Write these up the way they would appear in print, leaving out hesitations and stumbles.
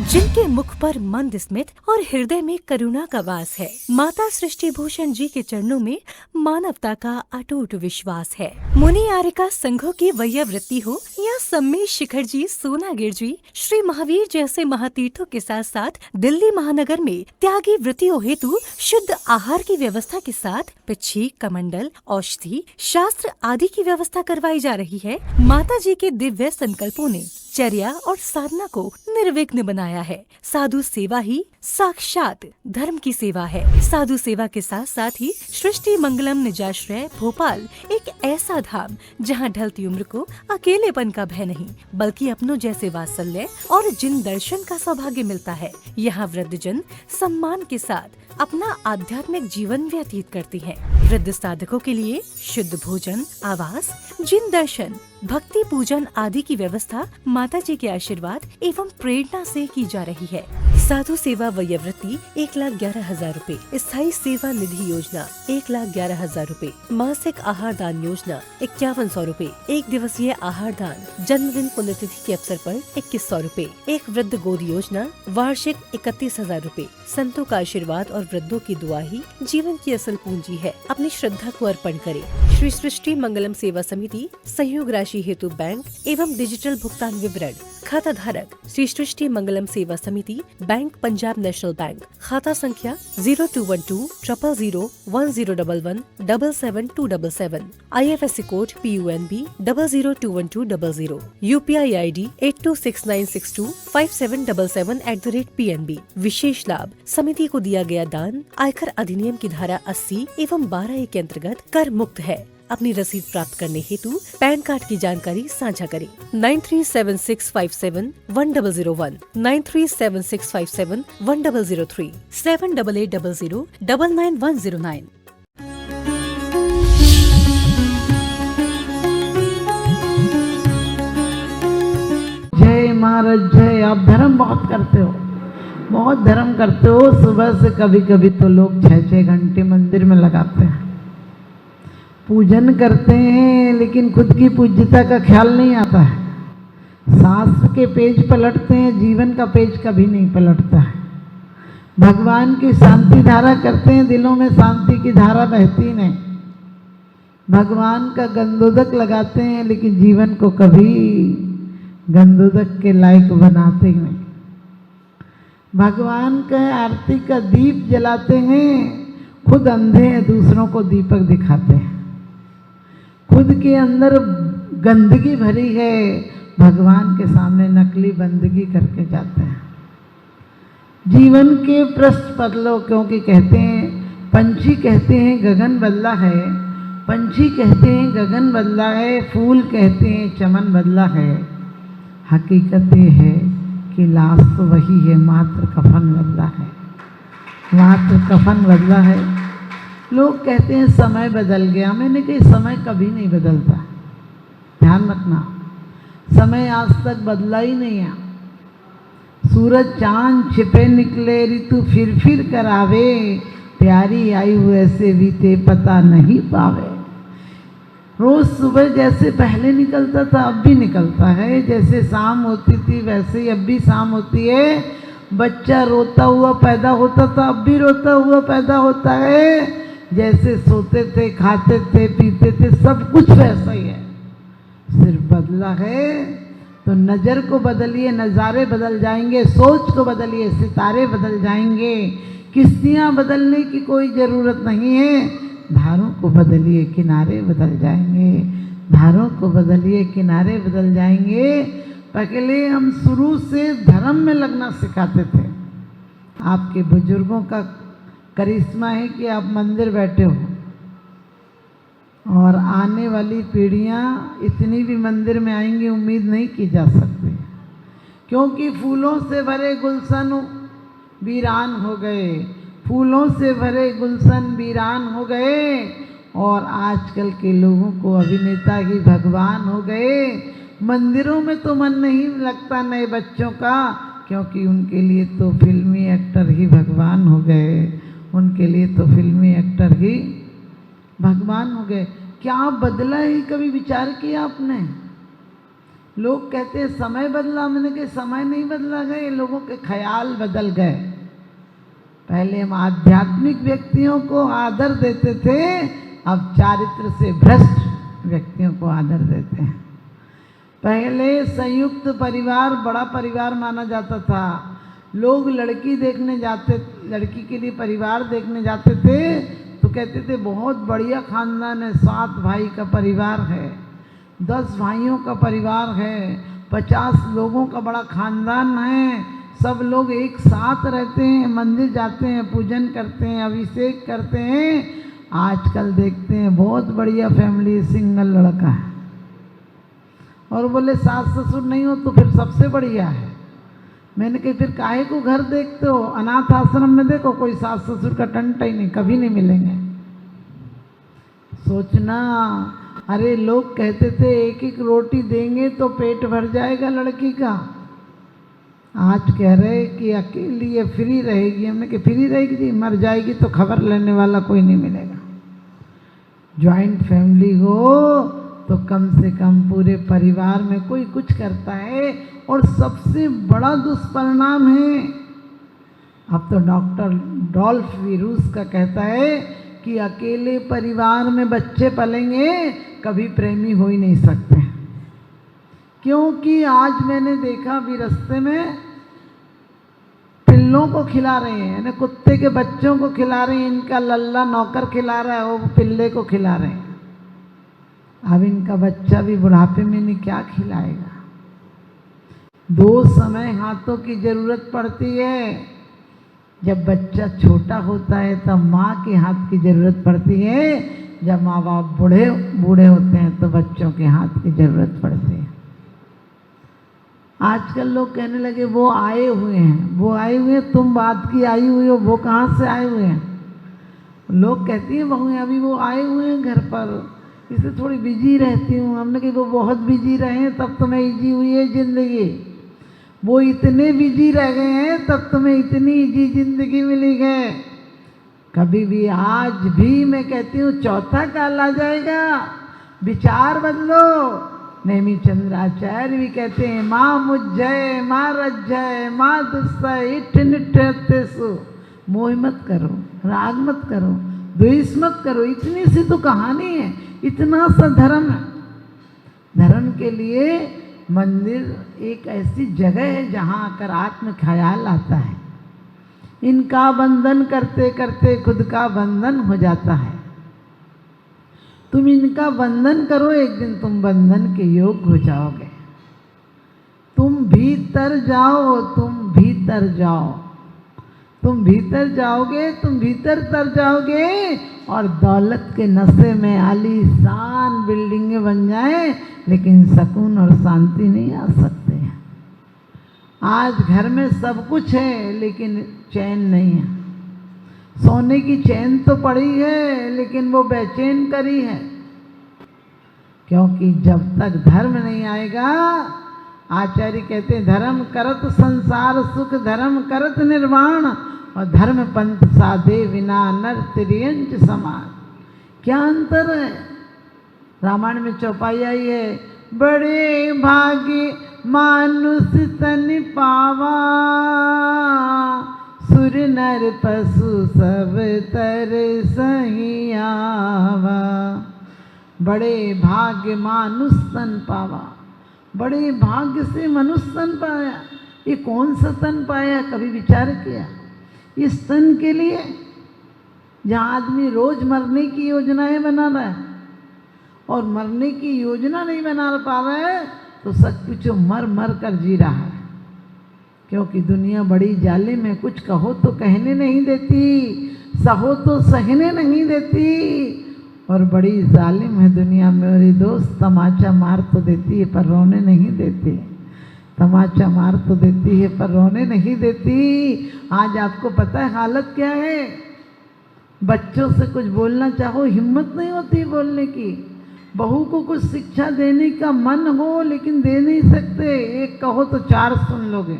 जिनके मुख पर मंद स्मित और हृदय में करुणा का वास है। माता सृष्टि भूषण जी के चरणों में मानवता का अटूट विश्वास है। मुनि आर्यका संघों की वैयावृत्ति हो या सम्मेश शिखर जी, सोनागिर जी, श्री महावीर जैसे महातीर्थों के साथ साथ दिल्ली महानगर में त्यागी वृत्तियों हेतु शुद्ध आहार की व्यवस्था के साथ पिच्छी, कमंडल, औषधि, शास्त्र आदि की व्यवस्था करवाई जा रही है। माता जी के दिव्य संकल्पों ने चर्या और साधना को निर्विघ्न बनाया है। साधु सेवा ही साक्षात धर्म की सेवा है। साधु सेवा के साथ साथ ही सृष्टि मंगलम निजाश्रय भोपाल एक ऐसा धाम जहां ढलती उम्र को अकेलेपन का भय नहीं, बल्कि अपनों जैसे वात्सल्य और जिन दर्शन का सौभाग्य मिलता है। यहाँ वृद्धजन सम्मान के साथ अपना आध्यात्मिक जीवन व्यतीत करती हैं। वृद्ध साधकों के लिए शुद्ध भोजन, आवास, जिन दर्शन, भक्ति पूजन आदि की व्यवस्था माता जी के आशीर्वाद एवं प्रेरणा से की जा रही है। साधु सेवा वयोवृत्ति 1,11,000 रूपए, स्थायी सेवा निधि योजना 1,11,000 रूपए, मासिक आहार दान योजना 5100 रूपए, एक दिवसीय आहार दान जन्मदिन पुण्यतिथि के अवसर पर 2100 रूपए, एक वृद्ध गोद योजना वार्षिक 31,000 रूपए। संतों का आशीर्वाद और वृद्धों की दुआ ही जीवन की असल पूंजी है। अपनी श्रद्धा को अर्पण करें। श्री सृष्टि मंगलम सेवा समिति सहयोग राशि हेतु बैंक एवं डिजिटल भुगतान विवरण। खाता धारक श्री सृष्टि मंगलम सेवा समिति, बैंक पंजाब नेशनल बैंक, खाता संख्या 0212001011777277, IFSC code PUNB 0021200, UPI ID 8269625777@PNB। विशेष लाभ समिति को दिया गया दान आयकर अधिनियम की धारा 80 एवं 12A के अंतर्गत कर मुक्त है। अपनी रसीद प्राप्त करने हेतु पैन कार्ड की जानकारी साझा करें। 9376571001, 9376571003, 7800099109। जय महाराज जय। आप धर्म बहुत करते हो, बहुत धर्म करते हो। सुबह से कभी कभी तो लोग 6-6 घंटे मंदिर में लगाते हैं, पूजन करते हैं, लेकिन खुद की पूज्यता का ख्याल नहीं आता है। शास्त्र के पेज पलटते हैं, जीवन का पेज कभी नहीं पलटता है। भगवान की शांति धारा करते हैं, दिलों में शांति की धारा बहती नहीं। भगवान का गंधोदक लगाते हैं, लेकिन जीवन को कभी गंधोदक के लायक बनाते नहीं। भगवान का आरती का दीप जलाते हैं, खुद अंधे हैं, दूसरों को दीपक दिखाते हैं। खुद के अंदर गंदगी भरी है, भगवान के सामने नकली बंदगी करके जाते हैं। जीवन के पृष्ठ बदलो, क्योंकि कहते हैं, पंछी कहते हैं गगन बदला है, पंछी कहते हैं गगन बदला है, फूल कहते हैं चमन बदला है। हकीकत ये है कि लाश तो वही है, मात्र कफन बदला है, मात्र कफन बदला है। लोग कहते हैं समय बदल गया, मैंने कहा समय कभी नहीं बदलता। ध्यान रखना, समय आज तक बदला ही नहीं है। सूरज चांद छिपे निकले, ऋतु फिर कर आवे, प्यारी आयु ऐसे बीते पता नहीं पावे। रोज सुबह जैसे पहले निकलता था अब भी निकलता है, जैसे शाम होती थी वैसे ही अब भी शाम होती है। बच्चा रोता हुआ पैदा होता था, अब भी रोता हुआ पैदा होता है। जैसे सोते थे, खाते थे, पीते थे, सब कुछ वैसा ही है। सिर्फ बदला है तो नज़र को बदलिए, नज़ारे बदल जाएंगे। सोच को बदलिए, सितारे बदल जाएंगे। किश्तियाँ बदलने की कोई ज़रूरत नहीं है, धारों को बदलिए, किनारे बदल जाएंगे। धारों को बदलिए, किनारे बदल जाएंगे। पहले हम शुरू से धर्म में लगना सिखाते थे। आपके बुजुर्गों का करिश्मा है कि आप मंदिर बैठे हो, और आने वाली पीढ़ियां इतनी भी मंदिर में आएंगी उम्मीद नहीं की जा सकती, क्योंकि फूलों से भरे गुलशन वीरान हो गए, फूलों से भरे गुलशन वीरान हो गए। और आजकल के लोगों को अभिनेता ही भगवान हो गए। मंदिरों में तो मन नहीं लगता नए बच्चों का, क्योंकि उनके लिए तो फिल्मी एक्टर ही भगवान हो गए, उनके लिए तो फिल्मी एक्टर ही भगवान हो गए। क्या बदला है, कभी विचार किया आपने? लोग कहते हैं समय बदला, मैंने कहा समय नहीं बदला गए, लोगों के ख्याल बदल गए। पहले हम आध्यात्मिक व्यक्तियों को आदर देते थे, अब चारित्र से भ्रष्ट व्यक्तियों को आदर देते हैं। पहले संयुक्त परिवार बड़ा परिवार माना जाता था। लोग लड़की देखने जाते, लड़की के लिए परिवार देखने जाते थे तो कहते थे बहुत बढ़िया खानदान है, 7 भाई का परिवार है, 10 भाइयों का परिवार है, 50 लोगों का बड़ा खानदान है, सब लोग एक साथ रहते हैं, मंदिर जाते हैं, पूजन करते हैं, अभिषेक करते हैं। आजकल देखते हैं बहुत बढ़िया फैमिली, सिंगल लड़का है, और बोले सास ससुर नहीं हो तो फिर सबसे बढ़िया है। मैंने कहा फिर काहे को घर देखते हो, अनाथ आश्रम में देखो, कोई सास ससुर का टंटा ही नहीं, कभी नहीं मिलेंगे। सोचना, अरे लोग कहते थे एक एक रोटी देंगे तो पेट भर जाएगा लड़की का, आज कह रहे कि अकेली ये फ्री रहेगी। हमने कहा फ्री रहेगी, मर जाएगी तो खबर लेने वाला कोई नहीं मिलेगा। ज्वाइंट फैमिली हो तो कम से कम पूरे परिवार में कोई कुछ करता है, और सबसे बड़ा दुष्परिणाम है, अब तो डॉक्टर डॉल्फ वीरूस का कहता है कि अकेले परिवार में बच्चे पलेंगे, कभी प्रेमी हो ही नहीं सकते। क्योंकि आज मैंने देखा भी रास्ते में पिल्लों को खिला रहे हैं, यानी कुत्ते के बच्चों को खिला रहे हैं, इनका लल्ला नौकर खिला रहा है, वो पिल्ले को खिला रहे हैं। अब इनका बच्चा भी बुढ़ापे में इन्हें क्या खिलाएगा। 2 समय हाथों की जरूरत पड़ती है, जब बच्चा छोटा होता है तब माँ के हाथ की जरूरत पड़ती है, जब माँ बाप बूढ़े होते हैं तो बच्चों के हाथ की जरूरत पड़ती है। आजकल लोग कहने लगे वो आए हुए हैं, तुम बात की आई हुई हो, वो कहाँ से आए हुए हैं। लोग कहती हैं बहुएं अभी वो आए हुए हैं घर पर, इसलिए थोड़ी बिजी रहती हूँ। हमने कहा वो बहुत बिजी रहे हैं तब तुम्हें इजी हुई है जिंदगी, वो इतने बिजी रह गए हैं तब तुम्हें इतनी इजी जिंदगी मिली है। कभी भी, आज भी मैं कहती हूँ चौथा काल आ जाएगा, विचार बदलो। नेमी चंद्राचार्य भी कहते हैं माँ मुज्जय माँ रज्जय माँ दुस्सय इठ निठतेसु, मोह मत करो, राग मत करो, द्वेष मत करो। इतनी सी तो कहानी है, इतना सा धर्म है। धर्म के लिए मंदिर एक ऐसी जगह है जहाँ आकर आत्म ख्याल आता है। इनका बंधन करते करते खुद का बंधन हो जाता है। तुम इनका बंधन करो, एक दिन तुम बंधन के योग्य हो जाओगे। तुम भीतर जाओ, तुम भीतर जाओ, तुम भीतर जाओगे, तुम भीतर तर जाओगे, और दौलत के नशे में आलीशान बिल्डिंगें बन जाए, लेकिन सुकून और शांति नहीं आ सकते हैं। आज घर में सब कुछ है लेकिन चैन नहीं है। सोने की चैन तो पड़ी है लेकिन वो बेचैन करी है, क्योंकि जब तक धर्म नहीं आएगा, आचार्य कहते हैं धर्म करत संसार सुख, धर्म करत निर्वाण, और धर्म पंथ साधे बिना नर त्रियंच समान। क्या अंतर है। रामायण में चौपाई आई है, बड़े भाग्य मानुष तन पावा, सुर नर पशु सब तर सही आवा। बड़े भाग्य मानुष तन पावा, बड़े भाग्य से मनुष्य तन पाया। ये कौन सा तन पाया, कभी विचार किया। इस तन के लिए जहाँ आदमी रोज मरने की योजनाएं बना रहा है, और मरने की योजना नहीं बना पा रहा है, तो सब कुछ मर मर कर जी रहा है। क्योंकि दुनिया बड़ी जालिम है, कुछ कहो तो कहने नहीं देती, सहो तो सहने नहीं देती, और बड़ी जालिम है दुनिया मेरे दोस्त। तमाचा मार तो देती है पर रोने नहीं देती, तमाचा मार तो देती है पर रोने नहीं देती। आज आपको पता है हालत क्या है। बच्चों से कुछ बोलना चाहो, हिम्मत नहीं होती बोलने की। बहू को कुछ शिक्षा देने का मन हो लेकिन दे नहीं सकते, एक कहो तो 4 सुन लोगे।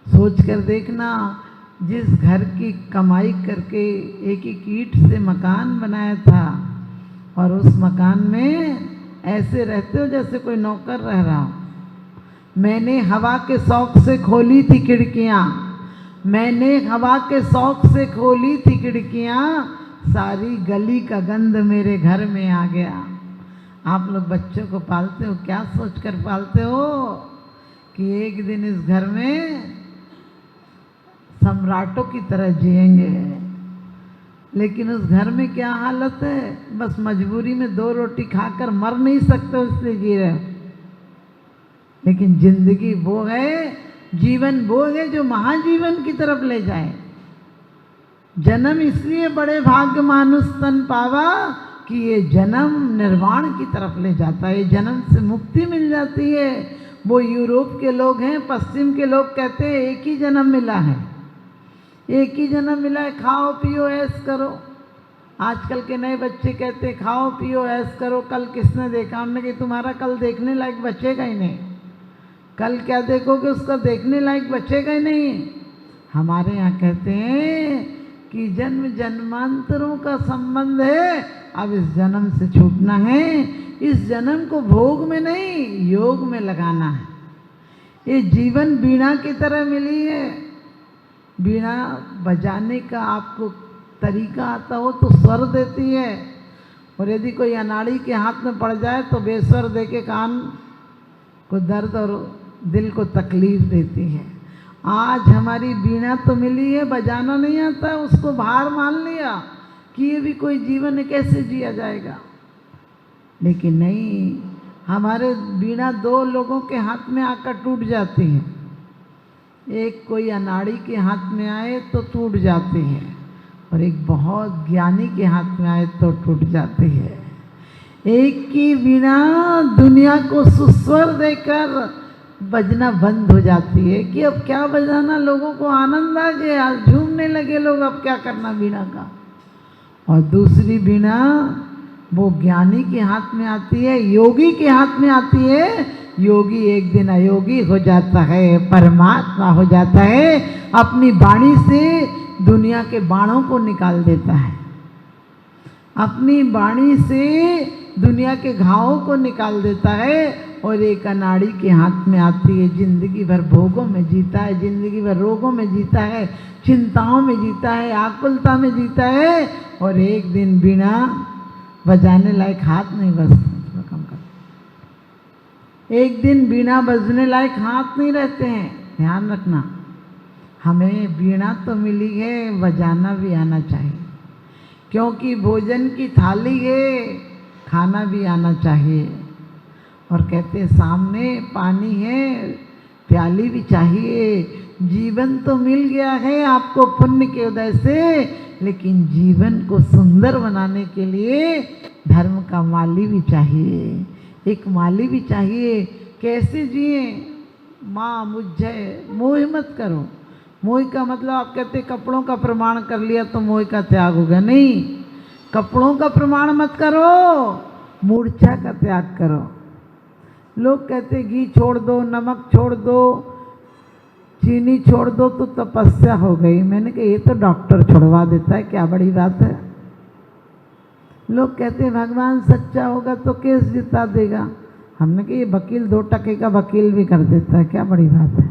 सोच कर देखना, जिस घर की कमाई करके एक एक ईंट से मकान बनाया था, और उस मकान में ऐसे रहते हो जैसे कोई नौकर रह रहा हो। मैंने हवा के शौक से खोली थी खिड़कियाँ, मैंने हवा के शौक से खोली थी खिड़कियाँ, सारी गली का गंध मेरे घर में आ गया। आप लोग बच्चों को पालते हो, क्या सोचकर पालते हो कि एक दिन इस घर में सम्राटों की तरह जिएंगे, लेकिन उस घर में क्या हालत है, बस मजबूरी में 2 रोटी खाकर मर नहीं सकते इसलिए जी रहे। लेकिन जिंदगी वो है, जीवन वो है जो महाजीवन की तरफ ले जाए। जन्म इसलिए बड़े भाग्य मानुष तन पावा कि ये जन्म निर्वाण की तरफ ले जाता है, जन्म से मुक्ति मिल जाती है। वो यूरोप के लोग हैं, पश्चिम के लोग कहते हैं एक ही जन्म मिला है, एक ही जन्म मिला है, खाओ पियो ऐश करो। आजकल के नए बच्चे कहते हैं खाओ पियो ऐश करो, कल किसने देखा? हमने कहा तुम्हारा कल देखने लायक बचेगा ही नहीं, कल क्या देखोगे उसका देखने लायक बचेगा ही नहीं। हमारे यहाँ कहते हैं कि जन्म जन्मांतरों का संबंध है, अब इस जन्म से छूटना है, इस जन्म को भोग में नहीं योग में लगाना है। ये जीवन वीणा की तरह मिली है, वीणा बजाने का आपको तरीका आता हो तो स्वर देती है, और यदि कोई अनाड़ी के हाथ में पड़ जाए तो बेस्वर दे के कान को दर्द और दिल को तकलीफ देती है। आज हमारी वीणा तो मिली है, बजाना नहीं आता है, उसको भार मान लिया कि ये भी कोई जीवन है, कैसे जिया जाएगा। लेकिन नहीं, हमारे वीणा 2 लोगों के हाथ में आकर टूट जाती है, एक कोई अनाड़ी के हाथ में आए तो टूट जाती है, और एक बहुत ज्ञानी के हाथ में आए तो टूट जाती है। एक की वीणा दुनिया को सुस्वर देकर बजना बंद हो जाती है कि अब क्या बजाना, लोगों को आनंद आ गया, झूमने लगे लोग, अब क्या करना वीणा का। और दूसरी वीणा वो ज्ञानी के हाथ में आती है, योगी के हाथ में आती है। योगी एक दिन अयोगी हो जाता है, परमात्मा हो जाता है, अपनी वाणी से दुनिया के बाणों को निकाल देता है, अपनी वाणी से दुनिया के घावों को निकाल देता है। और एक अनाड़ी के हाथ में आती है, जिंदगी भर भोगों में जीता है, जिंदगी भर रोगों में जीता है, चिंताओं में जीता है, आकुलता में जीता है, और एक दिन बिना बजाने लायक हाथ नहीं बजते, कम कर, एक दिन बीणा बजने लायक हाथ नहीं रहते हैं। ध्यान रखना, हमें बीणा तो मिली है, बजाना भी आना चाहिए, क्योंकि भोजन की थाली है, खाना भी आना चाहिए। और कहते हैं सामने पानी है, प्याली भी चाहिए। जीवन तो मिल गया है आपको पुण्य के उदय से, लेकिन जीवन को सुंदर बनाने के लिए धर्म का माली भी चाहिए, एक माली भी चाहिए। कैसे जिए? माँ मुझे मोह मत करो। मोह का मतलब आप कहते कपड़ों का प्रमाण कर लिया तो मोह का त्याग होगा, नहीं, कपड़ों का प्रमाण मत करो, मूर्छा का त्याग करो। लोग कहते घी छोड़ दो, नमक छोड़ दो, चीनी छोड़ दो तो तपस्या हो गई। मैंने कहा ये तो डॉक्टर छुड़वा देता है, क्या बड़ी बात है। लोग कहते हैं भगवान सच्चा होगा तो केस जिता देगा। हमने कहा ये वकील 2 टके का वकील भी कर देता है, क्या बड़ी बात है।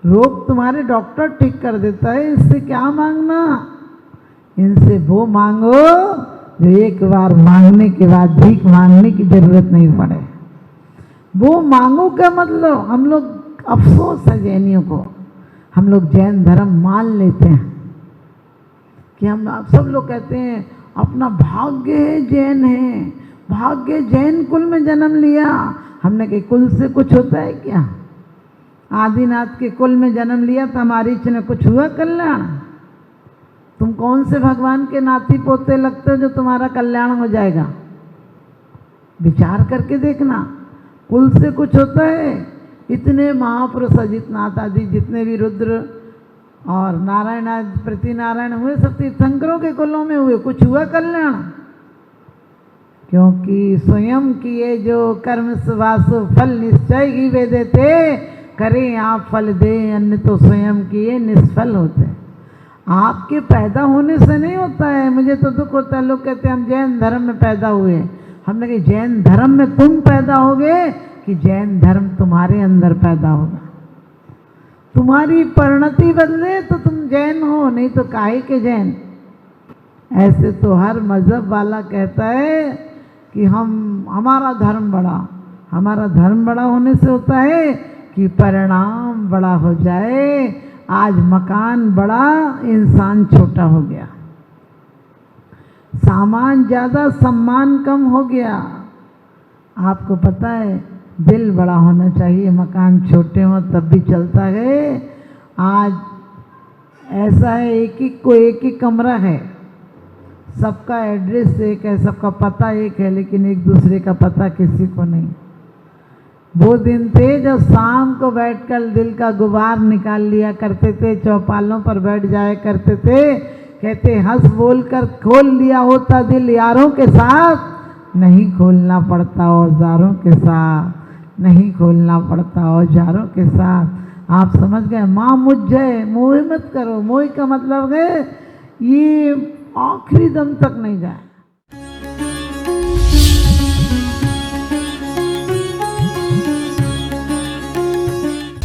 रोग तुम्हारे डॉक्टर ठीक कर देता है, इससे क्या मांगना। इनसे वो मांगो जो एक बार मांगने के बाद भीख मांगने की जरूरत नहीं पड़े। वो मांगो का मतलब, हम लोग अफसोस है जैनियों को, हम लोग जैन धर्म मान लेते हैं कि हम सब लोग कहते हैं अपना भाग्य है जैन है, भाग्य जैन कुल में जन्म लिया। हमने कहा कुल से कुछ होता है क्या? आदिनाथ के कुल में जन्म लिया तो हमारी इच्छा में कुछ हुआ कल्याण? तुम कौन से भगवान के नाती पोते लगते हो जो तुम्हारा कल्याण हो जाएगा? विचार करके देखना, कुल से कुछ होता है? इतने महापुरुष अजित नाथ आदि जितने भी रुद्र और नारायण आदि प्रति नारायण हुए सब तीर्थंकरों के कुलों में हुए, कुछ हुआ कल्याण? क्योंकि स्वयं किए जो कर्म सुवासु फल निश्चय ही वे देते, करें आप फल दे अन्य तो स्वयं किए निष्फल होते। आपके पैदा होने से नहीं होता है। मुझे तो दुख होता है, लोग कहते हैं हम जैन धर्म में पैदा हुए, हमने कहा जैन धर्म में तुम पैदा होगे कि जैन धर्म तुम्हारे अंदर पैदा होगा। तुम्हारी परिणति बदले तो तुम जैन हो, नहीं तो काहे के जैन। ऐसे तो हर मजहब वाला कहता है कि हमारा धर्म बड़ा। हमारा धर्म बड़ा होने से होता है कि परिणाम बड़ा हो जाए। आज मकान बड़ा, इंसान छोटा हो गया। सामान ज़्यादा, सम्मान कम हो गया। आपको पता है दिल बड़ा होना चाहिए, मकान छोटे हों तब भी चलता है। आज ऐसा है एक ही कमरा है, सबका एड्रेस एक है, सबका पता एक है, लेकिन एक दूसरे का पता किसी को नहीं। वो दिन थे जब शाम को बैठकर दिल का गुबार निकाल लिया करते थे, चौपालों पर बैठ जाया करते थे। कहते हंस बोल कर खोल लिया होता दिल यारों के साथ, नहीं खोलना पड़ता औजारों के साथ, नहीं खोलना पड़ता औजारों के साथ। आप समझ गए। माँ मुझ जाए, मोह मत करो। मोह का मतलब है ये आखिरी दम तक नहीं जाए।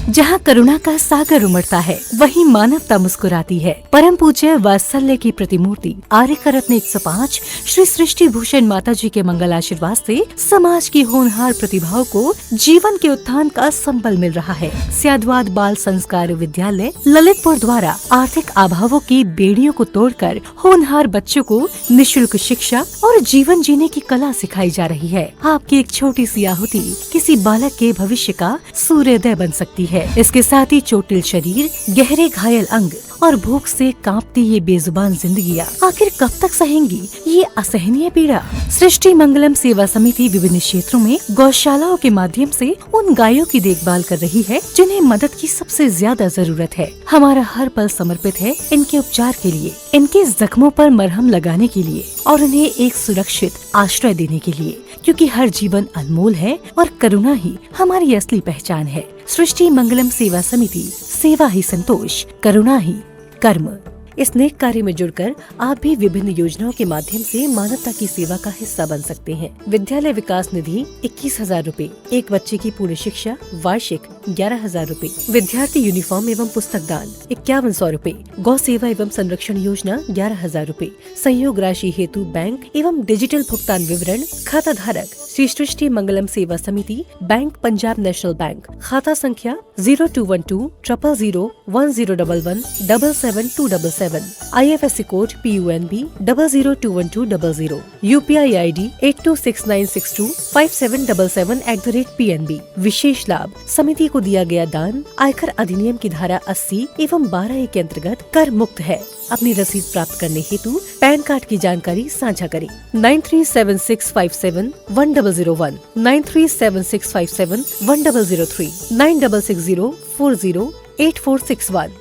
जहाँ करुणा का सागर उमड़ता है वहीं मानवता मुस्कुराती है। परम पूज्य वात्सल्य की प्रतिमूर्ति आर्यका रत्न 105 श्री सृष्टि भूषण माता जी के मंगल आशीर्वाद से समाज की होनहार प्रतिभाओं को जीवन के उत्थान का संबल मिल रहा है। स्याद्वाद बाल संस्कार विद्यालय ललितपुर द्वारा आर्थिक अभावों की बेड़ियों को तोड़कर होनहार बच्चों को निःशुल्क शिक्षा और जीवन जीने की कला सिखाई जा रही है। आपकी एक छोटी सी आहुति किसी बालक के भविष्य का सूर्योदय बन सकती है। इसके साथ ही चोटिल शरीर, गहरे घायल अंग और भूख से कांपती ये बेजुबान जिंदगियां आखिर कब तक सहेंगी ये असहनीय पीड़ा। सृष्टि मंगलम सेवा समिति विभिन्न क्षेत्रों में गौशालाओं के माध्यम से उन गायों की देखभाल कर रही है जिन्हें मदद की सबसे ज्यादा जरूरत है। हमारा हर पल समर्पित है इनके उपचार के लिए, इनके जख्मों पर मरहम लगाने के लिए और उन्हें एक सुरक्षित आश्रय देने के लिए, क्योंकि हर जीवन अनमोल है और करुणा ही हमारी असली पहचान है। सृष्टि मंगलम सेवा समिति, सेवा ही संतोष, करुणा ही कर्म। इस नेक कार्य में जुड़कर आप भी विभिन्न योजनाओं के माध्यम से मानवता की सेवा का हिस्सा बन सकते हैं। विद्यालय विकास निधि 21,000 रूपए, एक बच्चे की पूर्ण शिक्षा वार्षिक 11,000 रूपए, विद्यार्थी यूनिफॉर्म एवं पुस्तक दान 5100 रूपए, गौ सेवा एवं संरक्षण योजना 11,000 रूपए, संयोग राशि हेतु बैंक एवं डिजिटल भुगतान विवरण, खाता धारक श्री सृष्टि मंगलम सेवा समिति, बैंक पंजाब नेशनल बैंक, खाता संख्या 0212 000 1011 77277, IFSC code PUNB 0021200, UPI ID 8269625777@PNB। विशेष लाभ, समिति को दिया गया दान आयकर अधिनियम की धारा 80 एवं 12A के अंतर्गत कर मुक्त है। अपनी रसीद प्राप्त करने हेतु पैन कार्ड की जानकारी साझा करें। 9376571001, 9376571003, 9660408461।